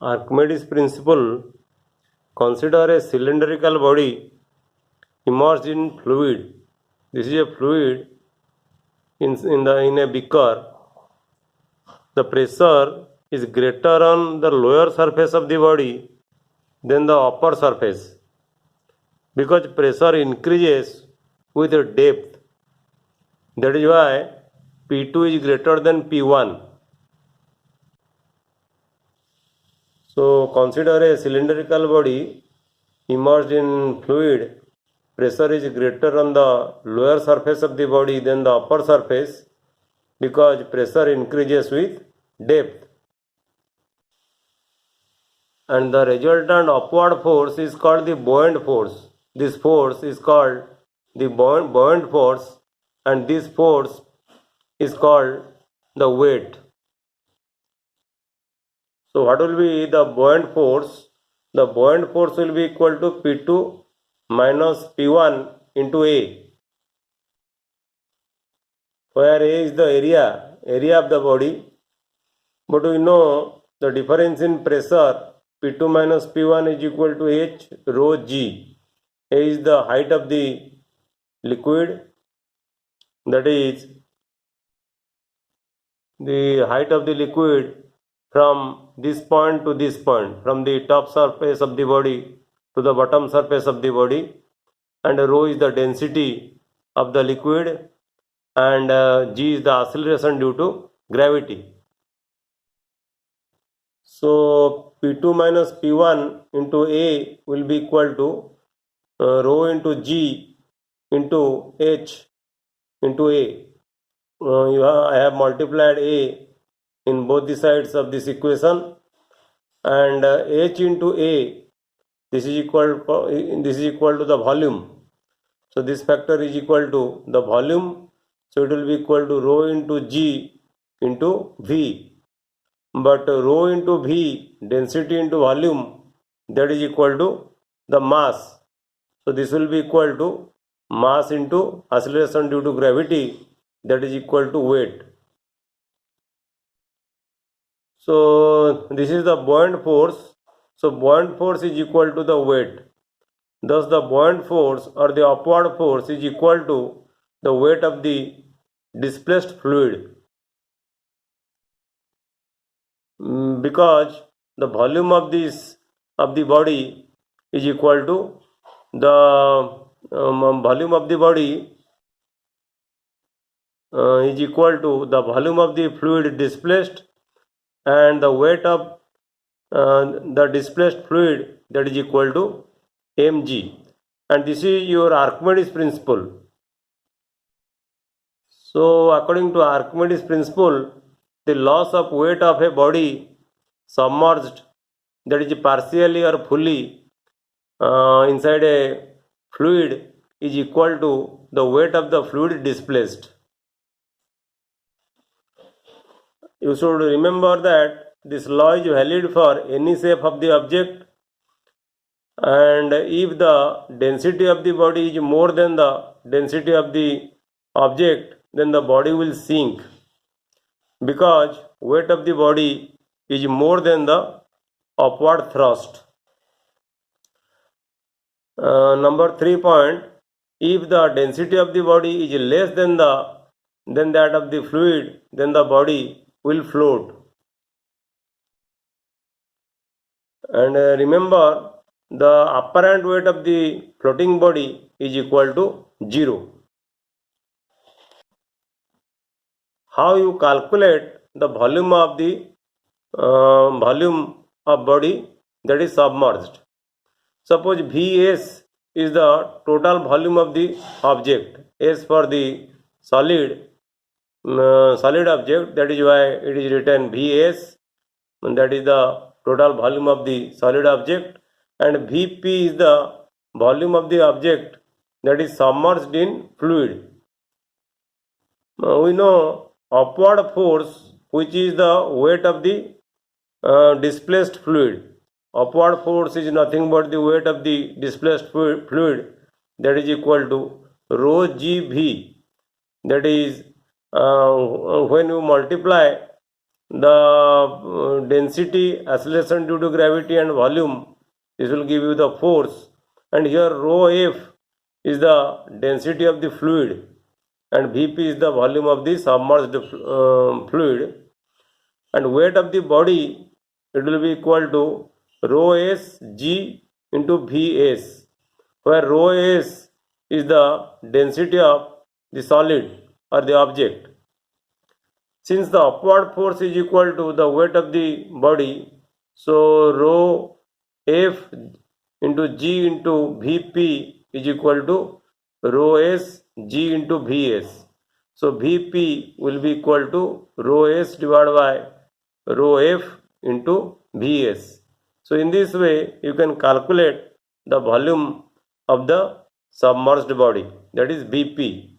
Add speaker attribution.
Speaker 1: Archimedes principle. Consider a cylindrical body immersed in fluid. This is a fluid in a beaker. The pressure is greater on the lower surface of the body than the upper surface because pressure increases with depth. That is why P2 is greater than P1. So consider a cylindrical body immersed in fluid. Pressure is greater on the lower surface of the body than the upper surface because pressure increases with depth. And the resultant upward force is called the buoyant force. This force is called the buoyant force, and this force is called the weight. So what will be the buoyant force? The buoyant force will be equal to P2 minus P1 into A, where A is the area of the body. But we know the difference in pressure P2 minus P1 is equal to H rho G. A is the height of the liquid, that is the height of the liquid from this point to this point, from the top surface of the body to the bottom surface of the body, and rho is the density of the liquid, and G is the acceleration due to gravity. So P2 minus P1 into A will be equal to rho into G into H into A. I have multiplied A in both the sides of this equation, and H into A, this is equal to the volume. So this factor is equal to the volume, so it will be equal to rho into G into V. But rho into V, density into volume, that is equal to the mass. So this will be equal to mass into acceleration due to gravity, that is equal to weight. So this is the buoyant force. So buoyant force is equal to the weight. Thus the buoyant force or the upward force is equal to the weight of the displaced fluid. Because the volume of the body is equal to the volume of the body is equal to the volume of the fluid displaced and the weight of the displaced fluid, that is equal to mg, and this is your Archimedes principle. So according to Archimedes principle, the loss of weight of a body submerged, that is partially or fully inside a fluid, is equal to the weight of the fluid displaced. You should remember that this law is valid for any shape of the object, and if the density of the body is more than the density of the object, then the body will sink because weight of the body is more than the upward thrust. Number 3 point, if the density of the body is less than that of the fluid, then the body will float. And remember, the apparent weight of the floating body is equal to 0. How you calculate the volume of body that is submerged? Suppose Vs is the total volume of the object. S for the solid object, that is why it is written Vs, and that is the total volume of the solid object, and Vp is the volume of the object that is submerged in fluid. We know upward force, which is the weight of the displaced fluid. Upward force is nothing but the weight of the displaced fluid, that is equal to rho GV. That is when you multiply the density, acceleration due to gravity and volume, this will give you the force, and here rho f is the density of the fluid and Vp is the volume of the submerged fluid, and weight of the body, it will be equal to rho s g into Vs, where rho s is the density of the solid or the object. Since the upward force is equal to the weight of the body, so rho f into g into Vp is equal to rho s g into Vs. So Vp will be equal to rho s divided by rho f into Vs. So in this way you can calculate the volume of the submerged body, that is Vp.